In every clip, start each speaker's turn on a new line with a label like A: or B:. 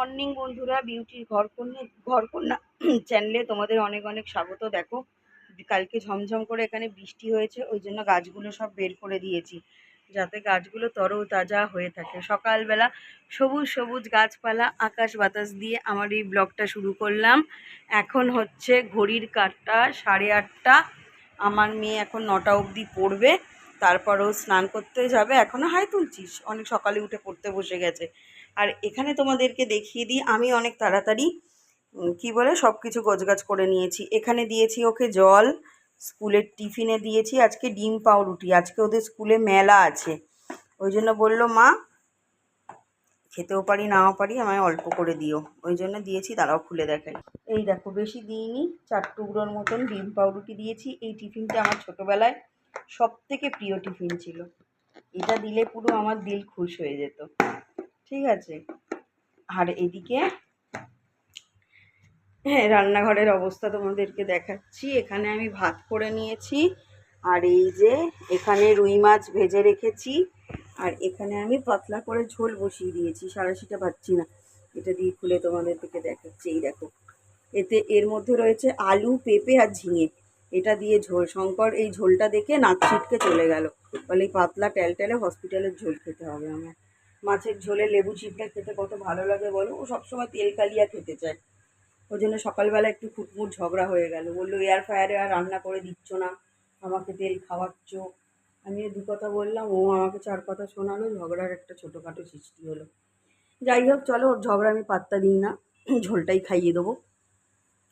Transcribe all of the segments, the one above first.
A: Morning বন্ধুরা, বিউটির ঘরকন্যা চ্যানেলে তোমাদের অনেক অনেক স্বাগত। দেখো, কালকে ঝমঝম করে এখানে বৃষ্টি হয়েছে, ওই জন্য গাছগুলো সব বের করে দিয়েছি যাতে গাছগুলো তরতাজা হয়ে থাকে। সকালবেলা সবুজ সবুজ গাছপালা, আকাশ বাতাস দিয়ে আমার এই ব্লগটা শুরু করলাম। এখন হচ্ছে ঘড়ির কাঁটা 8:30। আমার মেয়ে এখন 9টা অবধি পড়বে, তারপরও স্নান করতে যাবে। এখনও হাই তুলছিস? অনেক সকালে উঠে পড়তে বসে গেছে। আর এখানে তোমাদেরকে দেখিয়ে দিই, আমি অনেক তাড়াতাড়ি কি বলে সব কিছু গোছগাছ করে নিয়েছি। এখানে দিয়েছি ওকে জল, স্কুলের টিফিনে দিয়েছি আজকে ডিম পাউরুটি। আজকে ওদের স্কুলে মেলা আছে, ওই জন্য বললো মা খেতেও পারি নাও পারি, আমায় অল্প করে দিও, ওই জন্য দিয়েছি। দাঁড়াও খুলে দেখাই। এই দেখো, বেশি দিইনি, 4 টুকরোর মতন ডিম পাউরুটি দিয়েছি। এই টিফিনটা আমার ছোটোবেলায় সব থেকে প্রিয় টিফিন ছিল, এটা দিলে পুরো আমার দিল খুশ হয়ে যেত। ঠিক আছে, আর এদিকে রান্নাঘরের অবস্থা তোমাদেরকে দেখাচ্ছি। এখানে আমি ভাত করে নিয়েছি, আর এই যে এখানে রুই মাছ ভেজে রেখেছি, আর এখানে আমি পাতলা করে ঝোল বসিয়ে দিয়েছি। সারাশিটা পাচ্ছি না, এটা দিয়ে খুলে তোমাদেরকে দেখাচ্ছি। এই দেখো, এর মধ্যে রয়েছে আলু, পেঁপে আর ঝিঙে, এটা দিয়ে ঝোল। শঙ্কর এই ঝোলটা দেখে নাক ছিটকে চলে গেল, বলে এই পাতলা ট্যালট্যালে হসপিটালের ঝোল খেতে হবে আমার। মাছের ঝোলে লেবু চিপড়ে খেতে কত ভালো লাগে বলো। ও সবসময় তেল কালিয়া খেতে চায়, ওই জন্য সকালবেলা একটু খুটমুট ঝগড়া হয়ে গেল। বললো এয়ার ফ্রায়ারে আর রান্না করে দিচ্ছ না, আমাকে তেল খাওয়াচ্ছ। আমি 2 কথা বললাম, ও আমাকে 4 কথা শোনালো, ঝগড়ার একটা ছোটোখাটো সৃষ্টি হলো। যাই হোক, চলো, ওর ঝগড়া আমি পাত্তা দিই না, ঝোলটাই খাইয়ে দেবো।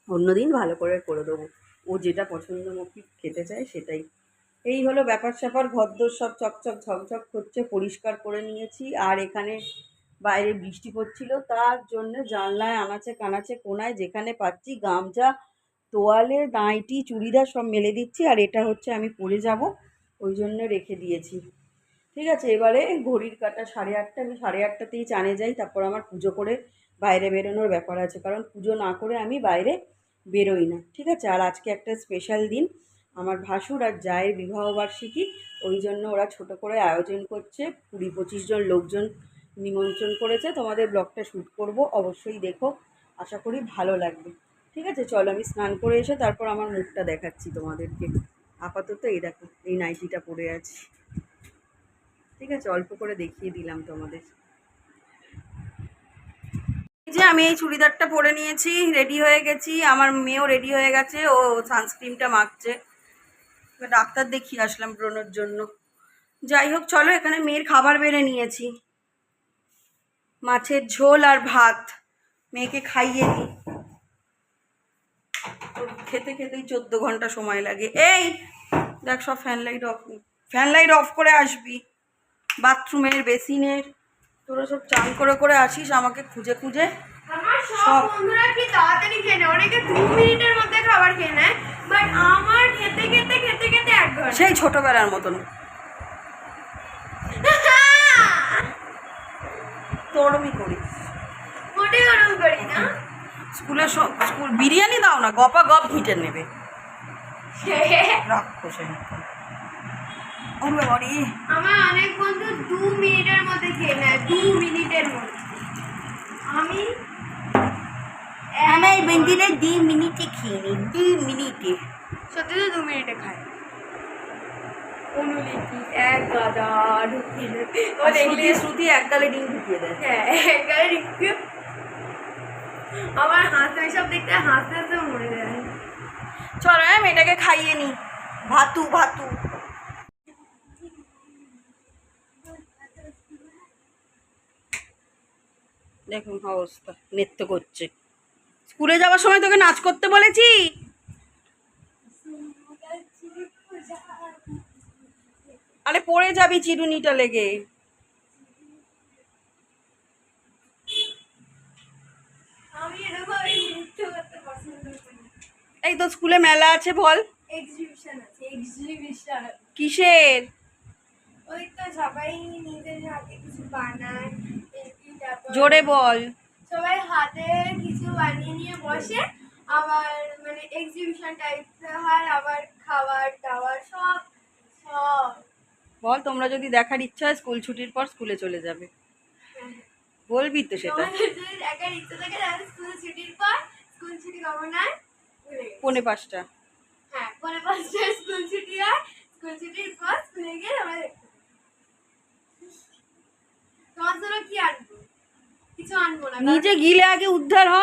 A: অন্যদিন ভালো করে দেবো, ও যেটা পছন্দমুখী খেতে চায় সেটাই। এই হলো ব্যাপার স্যাপার। ঘরদোর সব চকচক ঝকঝক করছে, পরিষ্কার করে নিয়েছি। আর এখানে বাইরে বৃষ্টি পড়ছিল, তার জন্য জানলায় আনাচে কানাচে কোনায় যেখানে পাচ্ছি গামছা, তোয়ালে, নাইটি, চুড়িদার সব মেলে দিচ্ছি। আর এটা হচ্ছে আমি পরে যাব, ওই জন্য রেখে দিয়েছি। ঠিক আছে, এবারে ঘড়ির কাঁটা 8:30। আমি 8:30তেই চানে যাই, তারপর আমার পুজো করে বাইরে বেরোনোর ব্যাপার আছে, কারণ পুজো না করে আমি বাইরে বেরোই না। ঠিক আছে, আর আজকে একটা স্পেশাল দিন, আমার ভাসুর আর জায়ের বিবাহবার্ষিকী, ওই জন্য ওরা ছোট করে আয়োজন করছে। 20-25 জন লোকজন নিমন্ত্রণ করেছে। তোমাদের ব্লগটা শ্যুট করব, অবশ্যই দেখো, আশা করি ভালো লাগবে। ঠিক আছে, চলো আমি স্নান করে এসে তারপর আমার মুখটা দেখাচ্ছি তোমাদেরকে। আপাতত এই দেখো, এই নাইটিটা পরে আছি। ঠিক আছে, অল্প করে দেখিয়ে দিলাম তোমাদের। এই যে আমি এই চুড়িদারটা পরে নিয়েছি, রেডি হয়ে গেছি। আমার মেয়েও রেডি হয়ে গেছে, ও সানস্ক্রিনটা মাখছে। ডাক্তার দেখিয়ে আসলাম ব্রণের জন্য। যাই হোক, চলো, এখানে মেয়ের খাবার বেড়ে নিয়েছি, মাছের ঝোল আর ভাত। মেয়েকে খাইয়ে দিই, খেতে খেতেই 14 ঘন্টা সময় লাগে। এই দেখ, সব ফ্যান লাইট অফ করে আসবি। বাথরুমের, বেসিনের, তোরা সব চান করে আসিস আমাকে খুঁজে খুঁজে।
B: আমার সব বন্ধুরা কি তাড়াতাড়ি খেয়ে নেয়, অনেকে 2 মিনিটের মধ্যে খাবার খেয়ে নেয়, বাট আমার খেতে 1 ঘন্টা।
A: সেই ছোটবেলার মতন তোরমি করিস।
B: মোটে গরম করি না।
A: স্কুল বিরিয়ানি দাও না, গপা গপ ঘিটে নেবে। রাক্ষসে
B: আমার অনেক বন্ধু 2 মিনিটের মধ্যে খেয়ে নেয়, 2 মিনিটের মধ্যে। আমি
A: এই বেন্দিলে 2 মিনিটে খেয়ে নিই, 2 মিনিটে।
B: সত্যি তো 2 মিনিটে খাই। অনুলিপি এক গাদা ঢুকিয়ে দেবে, ও দেখলে
A: শ্রুতি একগালে ডিম ঢুকিয়ে দেয়।
B: হ্যাঁ, একগালে ঢুকিয়ে। আমার হাসতে সব দেখতে হাসতে হাসতে মরে যায়।
A: চলো, মেয়েটাকে খাইয়ে নি। ভাতু ভাতু দেখুন অবস্থা, নৃত্য করছে। স্কুলে যাওয়ার সময় তোকে নাচ করতে বলেছি? আরে পড়ে যাবি চিরুনিটা লেগে। এই তো স্কুলে মেলা আছে, বল।
B: এক্সিবিশন আছে, এক্সিবিশন।
A: কিসের?
B: ওই তো সবাই নিজের হাতে কিছু বানায়,
A: জোরে বল।
B: সবাই হাতে কিছু বানিয়ে নিয়ে বসে, আবার মানে এক্সিবিশন টাইপ হয়, আবার খাবার দাবার সব সব।
A: বল, তোমরা যদি দেখার ইচ্ছা হয় স্কুল ছুটির পর স্কুলে চলে যাবে, বলবি তো সেটা।
B: তোমাদের যদি দেখার
A: 4:45।
B: হ্যাঁ 5:45 স্কুল ছুটি হয়, স্কুল ছুটির পর স্কুলে গিয়ে আমরা দেখতে পাবো। তোমার জন্য কি আনবো? কিছু আনবো না,
A: নিজে গিলে আগে উদ্ধার হ।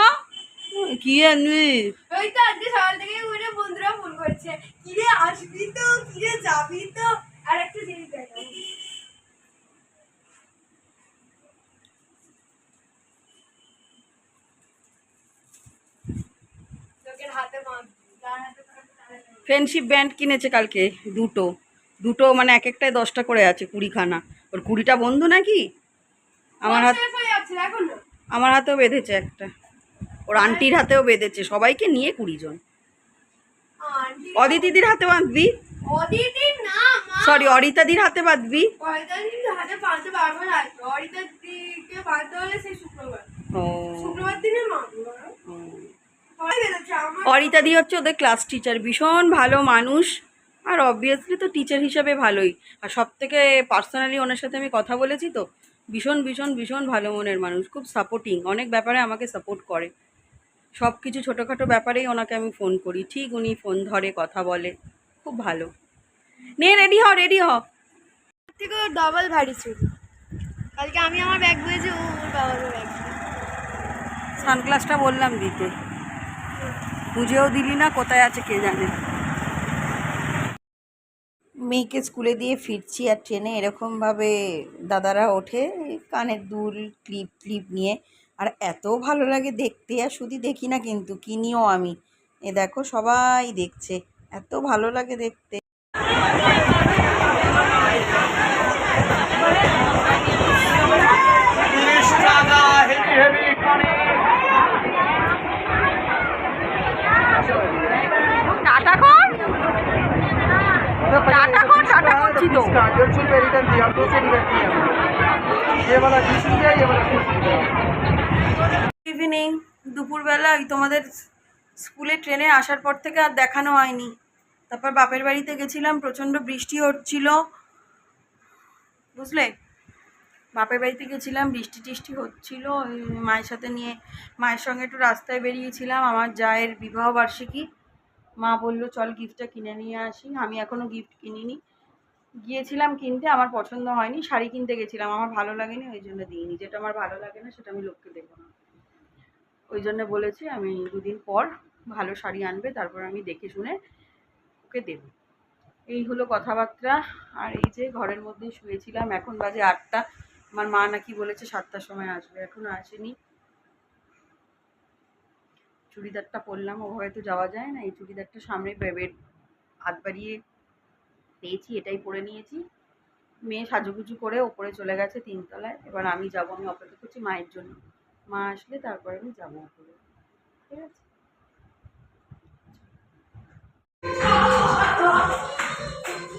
A: কি আনবি?
B: ওই তো আজকে সকাল থেকে উঠে বন্ধুরা ফোন করছে, কিরে আসবি তো, কিরে যাবি তো। আর একটা জিনিস দেখাবো, লোকের হাতে মাছ, যার হাতে
A: ফ্রেন্ডশিপ ব্যান্ড কিনেছে কালকে দুটো দুটো, মানে এক একটায় 10টা করে আছে, 20খানা। ওর 20টা বন্ধু নাকি।
B: শেষ হয়ে যাচ্ছে এখন না।
A: আমার হাতেও বেঁধেছে একটা, ওর আন্টির হাতেও বেঁধেছে, সবাইকে নিয়ে 20 জন।
B: আন্টি
A: অদিতিদির হাতে বাঁধবি,
B: অদিতি না মা,
A: সরি অরিতাদির হাতে বাঁধবি।
B: অরিতাদির হাতে বাঁধতে পারবো না, অরিতাদিকে বাঁধতে হলে সেই শুক্রবার,
A: ও
B: শুক্রবার দিনে মানবো। পরে বেরোচ্ছে আমার।
A: অরিতাদি হচ্ছে ওদের ক্লাস টিচার, ভীষণ ভালো মানুষ। আর অবভিয়াসলি তো টিচার হিসাবে ভালোই। আর সব থেকে পার্সোনালি ওনার সাথে আমি কথা বলেছি তো, ভীষণ ভীষণ ভীষণ ভালো মনের মানুষ, খুব সাপোর্টিং, অনেক ব্যাপারে আমাকে সাপোর্ট করে। সব কিছু ছোটোখাটো ব্যাপারেই ওনাকে আমি ফোন করি, ঠিক উনি ফোন ধরে কথা বলে, খুব ভালো। নে রেডি হ রেডি হ।
B: থেকে ডবল ভারী ছিল, কালকে আমি আমার ব্যাগ দিয়েছি, ও ওর বাবার ব্যাগ।
A: সানগ্লাসটা বললাম দিতে, বুঝেও দিলি না, কোথায় আছে কে জানে। মেয়েকে স্কুলে দিয়ে ফিরছি, আর ট্রেনে এরকমভাবে দাদারা ওঠে কানের দুল ক্লিপ ক্লিপ নিয়ে, আর এত ভালো লাগে দেখতে। আর শুধু দেখি না কিন্তু কিনিও আমি, এ দেখো সবাই দেখছে, এত ভালো লাগে দেখতে। টাটা কর, टाटा को टाटा করছি তো। ইভিনিং, দুপুরবেলা ওই তোমাদের স্কুলে ট্রেনে আসার পর থেকে আর দেখানো হয়নি। তারপর বাপের বাড়িতে গেছিলাম, প্রচণ্ড বৃষ্টি হচ্ছিল, বুঝলে। বাপের বাড়িতে গেছিলাম, বৃষ্টি টিষ্টি হচ্ছিল, মায়ের সাথে নিয়ে মায়ের সঙ্গে একটু রাস্তায় বেরিয়েছিলাম। আমার জায়ের বিবাহবার্ষিকী, মা বললো চল গিফটটা কিনে নিয়ে আসি। আমি এখনও গিফট কিনিনি, গিয়েছিলাম কিনতে, আমার পছন্দ হয়নি। শাড়ি কিনতে গেছিলাম, আমার ভালো লাগেনি, ওই জন্য দিইনি। যেটা আমার ভালো লাগে না সেটা আমি লোককে দেবো না, ওই জন্য বলেছি আমি 2 দিন পর ভালো শাড়ি আনবে, তারপর আমি দেখে শুনে ওকে দেবো। এই হলো কথাবার্তা। আর এই যে ঘরের মধ্যে শুয়েছিলাম, এখন বাজে 8টা। আমার মা নাকি বলেছে 7টার সময় আসবে, এখনো আসেনি। চুড়িদারটা পরলাম, ওভাবে তো যাওয়া যায় না, এই চুড়িদারটা সামনে বেড হাত বাড়িয়ে পেয়েছি, এটাই পরে নিয়েছি। মেয়ে সাজুগুজু করে ওপরে চলে গেছে 3 তলায়, এবার আমি যাবো, আমি অপেক্ষা করছি মায়ের জন্য। মা আসলে তারপরে আমি যাবো ওপরে, ঠিক আছে।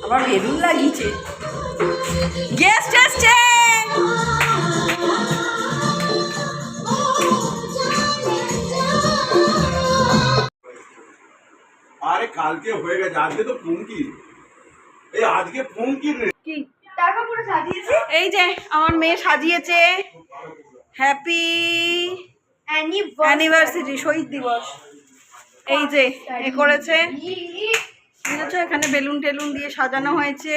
A: আবার বেলুন লাগিয়েছে, গেস্ট এসছে।
C: আরে কালকে হয়ে গেছে, আজকে তো ফুঙ্কি। এই আজকে ফুঙ্কি রে।
A: কি
B: টাকা পুরো সাজিয়েছি।
A: এই যে আমার মেয়ে সাজিয়েছে, হ্যাপি অ্যানিভার্সারি, শহীদ দিবস। এই যে এ করেছে, বুঝেছো, এখানে বেলুন টেলুন দিয়ে সাজানো হয়েছে।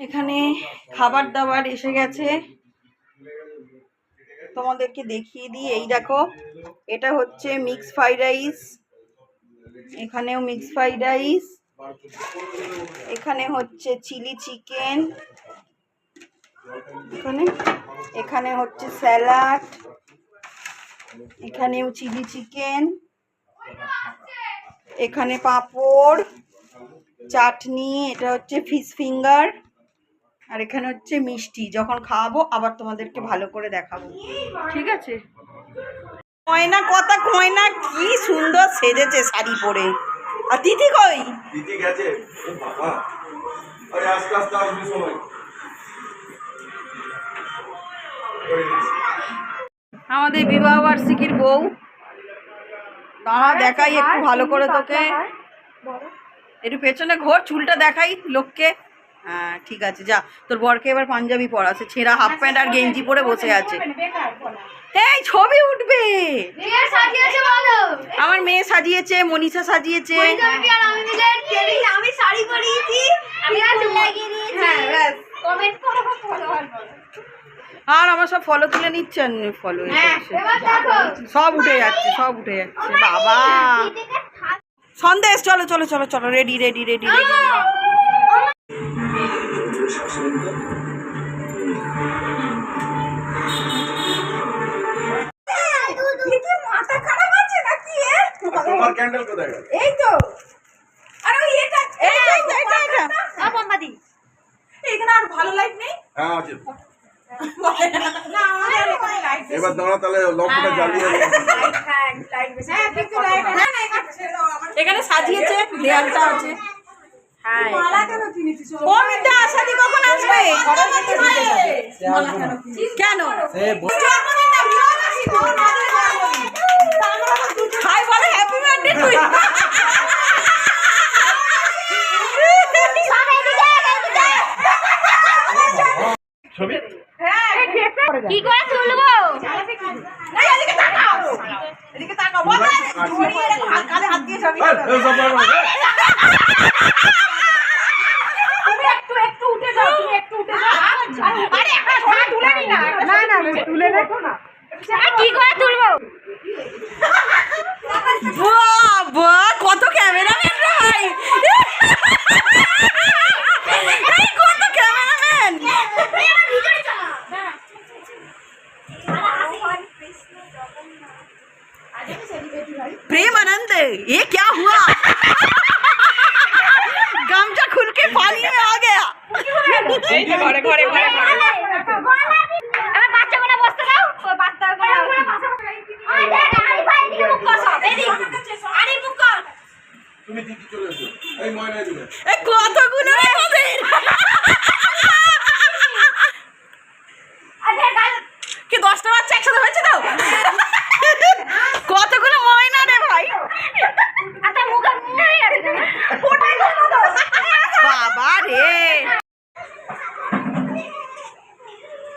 A: এখানে খাবার দাবার এসে গেছে, তোমাদেরকে দেখিয়ে দিই। এই দেখো, এটা হচ্ছে মিক্স ফ্রাইড রাইস, এখানেও মিক্স ফ্রাইড রাইস, এখানে হচ্ছে চিলি চিকেন, এখানে হচ্ছে স্যালাড, এখানেও চিলি চিকেন, এখানে পাঁপড়, চাটনি, এটা হচ্ছে ফিশ ফিঙ্গার, আর এখানে হচ্ছে মিষ্টি। যখন খাওয়াবো আবার তোমাদেরকে ভালো করে দেখাবো, ঠিক আছে। কয়না কথা, কয়না কি সুন্দর সেজেছে শাড়ি পরে। আর তিথি কই?
C: দিদি গেছে। ও বাবা, আরে আস্তে আস্তে আসবি সময়।
A: আমাদের বিবাহ বার্ষিকীর বউ, দাঁড়া দেখাই একটু ভালো করে তোকে, একটু পেছনে ঘোর, চুলটা দেখাই লোককে। হ্যাঁ ঠিক আছে, যা তোর বরকে এবার পাঞ্জাবি পরা, সে ছেঁড়া হাফ প্যান্ট আর গেঞ্জি পরে বসে আছে। এই ছবি উঠবে, আমার মেয়ে সাজিয়েছে, মনীষা সাজিয়েছে।
B: আমি শাড়ি পরিয়েছি, আমি লাগিয়ে দিয়েছি। হ্যাঁ ব্যাস, কমেন্ট করো,
A: আর আমার সব ফলো তুলে নিচ্ছেন, ফলো
B: এবার দেখো
A: সব উঠে যাচ্ছে, সব উঠে যাচ্ছে। বাবা সন্দেশ, চলো চলো চলো চলো, রেডি রেডি রেডি রেডি। মাথা খারাপ আছে নাকি?
C: তোমার ক্যান্ডেল কোথায় গেল?
A: এই তো, আরে ওই এটা
B: মোমবাতি
A: এখানে আর ভালো লাইট নেই।
C: হ্যাঁ আছে।
A: না আমাদের এখানে লাইট
C: এবার দাঁড়া তাহলে লম্পটা জ্বালিয়ে
A: এখানে সাজিয়েছে, দেয়ালটা আছে। ও মিতা আশাদি কখন আসবে? কেন হাই বলে হ্যাপি বার্থডে তুই।
C: ছবি
B: কি করে তুলবো?
A: এদিকে তাকাও, বল জড়িয়ে রেখো, কাঁধে হাত দিয়ে ছবি
C: এই, এই সব বড় বড়।
A: তুমি একটু একটু উঠে যাও, তুমি একটু উঠে যাও। আরে একটা ছবি তুলে নি না। না না তুলে রেখো না।
B: কি করে তুলবো?
A: বাবা কত ক্যামেরাম্যান ভাই, এই কত ক্যামেরাম্যান। प्रेम आनंद ये क्या हुआ? गमछा खुल के पानी में आ गया। घरे घरे घरे
B: বাচ্চাগুলো বসতে দাও, ওই বাচ্চাগুলো আরে আরে ভাই এদিকে মুখ কর, সব এদিকে আরে মুখ কর।
C: তুমি দিদি চলে এসো। এই ময়না দিবে।
A: এই কতগুলো রে ওদের,
B: আরে গাল
A: কি 10টা বাচ্চা একসাথে হয়েছে তো? কতগুলো ময়না রে ভাই।
B: আচ্ছা মুখে নেই আছে কেন? ফোটাই দাও তো।
A: বাবা রে,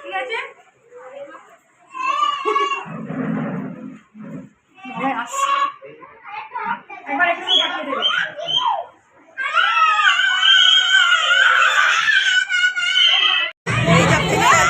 B: ঠিক আছে?
A: একবার একটু পাঠিয়ে দেবে। এই যা থেকে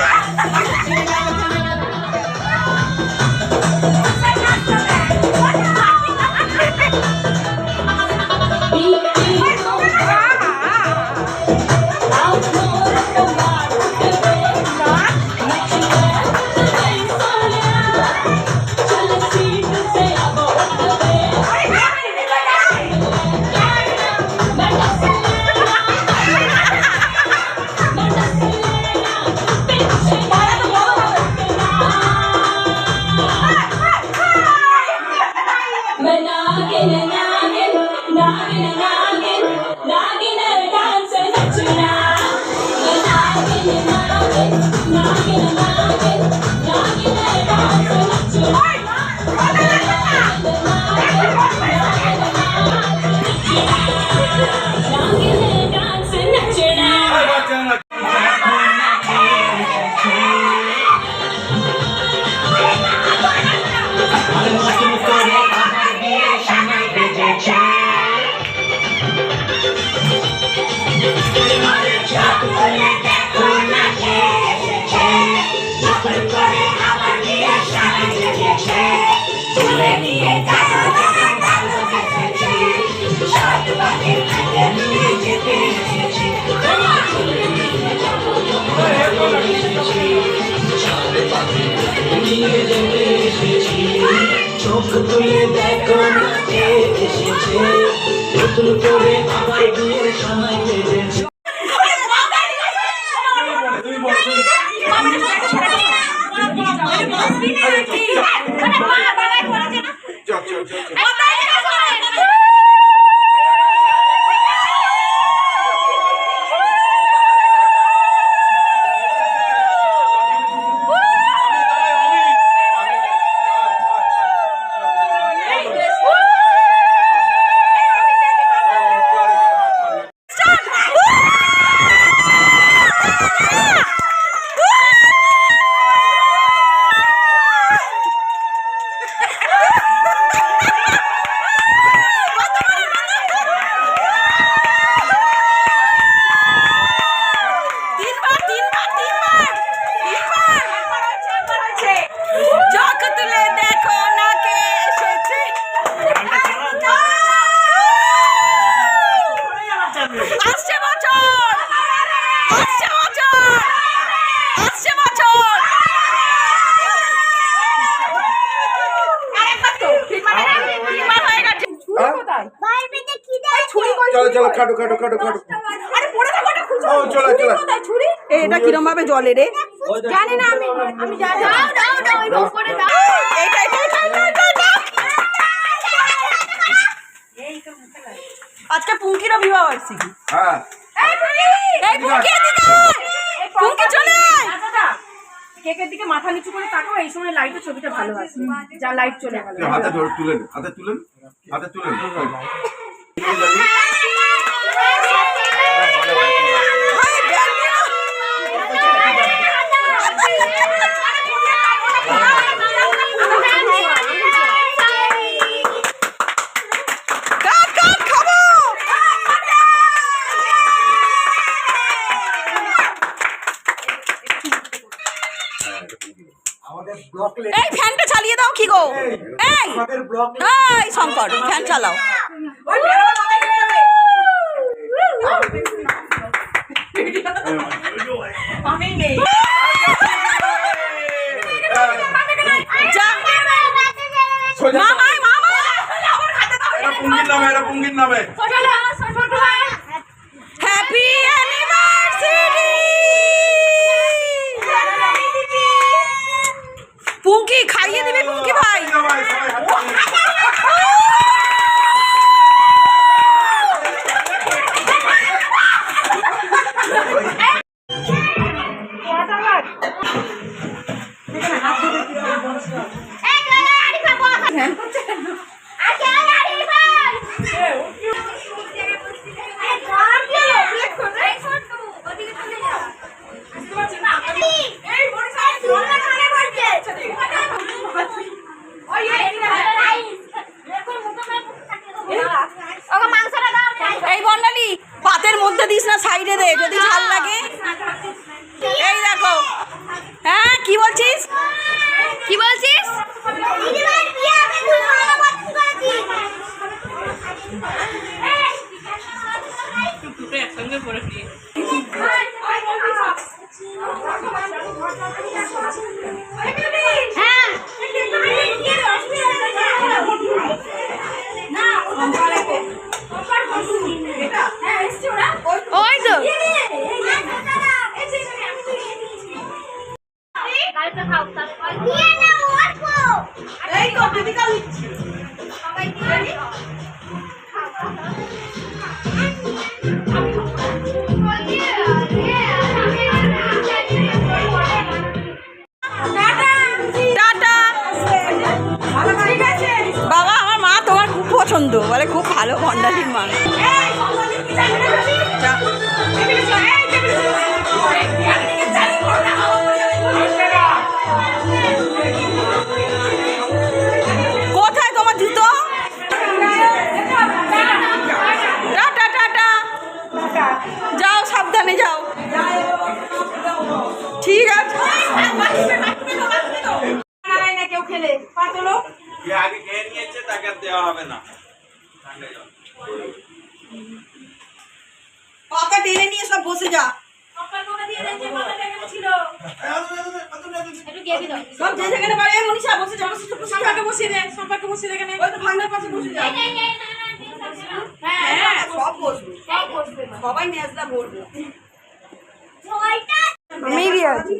D: চোখ তুলে দেখো না কে এসেছে, নতুন করে আবার বিয়ের সময় বেজেছে।
C: চল চল চল চল। চলো চলো কাটো কাটো কাটো কাটো
A: আরে পড়ে থাকো, ওটা খুঁজো।
C: ও চলো চলো
A: ছুরি এটা কিরম ভাবে জলে রে?
B: জানি না আমি জানি দাও দাও দাও ওই বক করে দাও
A: এইটা এইটা আজকে পুঙ্কিরও বিবাহ বার্ষিকী।
C: হ্যাঁ
A: এই পুঙ্কি এদিকে পুঙ্কি চলে আয়।
E: কেকের দিকে মাথা নিচু করে তাকাও, এই সময় লাইটের ছবিটা ভালো আসে। যা লাইট চলে গেল।
C: হাতে ধরে তুলে নে, হাতে তুলে নে, হাতে তুলে নে।
A: এই ফ্যানটা চালিয়ে দাও কি গো? এই এই শঙ্কর ফ্যান চালাও। যা। মামাই মামা
C: এটা পুঙ্গির নামে, এটা পুঙ্গির নামে।
A: হ্যাপি অ্যানিভার্সারি পুঙ্কি খাইয়ে দিবে পুঙ্কি ভাই।
C: সবাই হাত তালি।
A: এই বন্ডালি পাতের মধ্যে দিস না, সাইডে দে যদি ঝাল লাগে। এই দেখো হ্যাঁ কি বলছিস
B: কি বলছিস দিদিভাই বিয়ে হবে তুই ভালো পছন্দ করেছিস
E: দুটো একসঙ্গে পরে দিয়ে
B: হ্যাঁ ওই তো কালকে খাও দিয়ে না অল্প
A: এই তো দিদি কাল দিচ্ছি।
B: সবাই দিয়ে
A: টাটা। বাবা আমার মা তোমার খুব পছন্দ, বলে খুব ভালো বন্ডালির মা। কোথায় তোমার জুতো? টাটা টাটা যাও সাবধানে যাও। ঠিক আছে
E: কেউ খেলে পাতলো
C: যে আগে খেয়ে নিয়েছে তাকে আর দেওয়া হবে না।
A: পাতা টেনে নিয়ে সব বসে যা। সব যে যেখানে পারে মনীষা বসে যা, বসে যা, বসে যা।
E: সম্পর্কে বসিয়ে দে, সম্পর্কে বসিয়ে দে এখানে।
A: ওই তো ভান্ডার পাশে বসে যা।
E: হ্যাঁ
A: সব বসবে, সবাই নেজদা বলবো। আমি আছি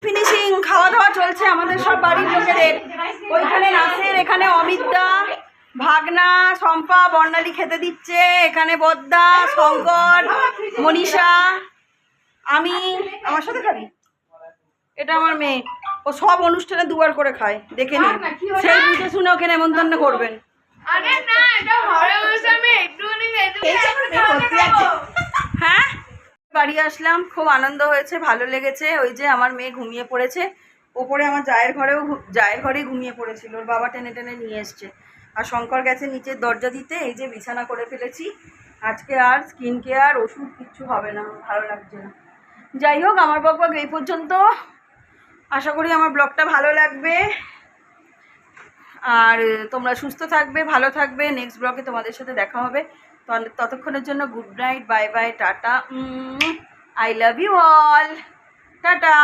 A: ফিনিশিং খাওয়া দাওয়া চলছে আমাদের সব বাড়ির লোকেদের। ওইখানে নাসের, এখানে অমিতদা, ভাগনা, শম্পা, বর্ণালী খেতে দিচ্ছে, এখানে বদ্দা, শঙ্কর, মনীষা, আমি। আমার সাথে খাবি? এটা আমার মেয়ে, ও সব অনুষ্ঠানে দুবার করে খায়, দেখে নিন। সেই বুঝে শুনে ওকে নেমন্তন্ন করবেন।
B: আরে না এটা ঘরে বসে আমি একটুখানি
A: হ্যাঁ বাড়ি আসলাম, খুব আনন্দ হয়েছে, ভালো লেগেছে। ওই যে আমার মেয়ে ঘুমিয়ে পড়েছে ওপরে, আমার জায়ের ঘরেই ঘুমিয়ে পড়েছিল, ওর বাবা টেনে টেনে নিয়ে এসছে। আর শঙ্কর গেছে নিচের দরজা দিতে। এই যে বিছানা করে ফেলেছি, আজকে আর স্কিন কেয়ার ওষুধ কিচ্ছু হবে না, ভালো লাগছে না। যাই হোক আমার বকবক এই পর্যন্ত। আশা করি আমার ব্লগটা ভালো লাগবে, আর তোমরা সুস্থ থাকবে, ভালো থাকবে। নেক্সট ব্লগে তোমাদের সাথে দেখা হবে। ততক্ষণের জন্য good night, bye bye, tata, I love you all, tata.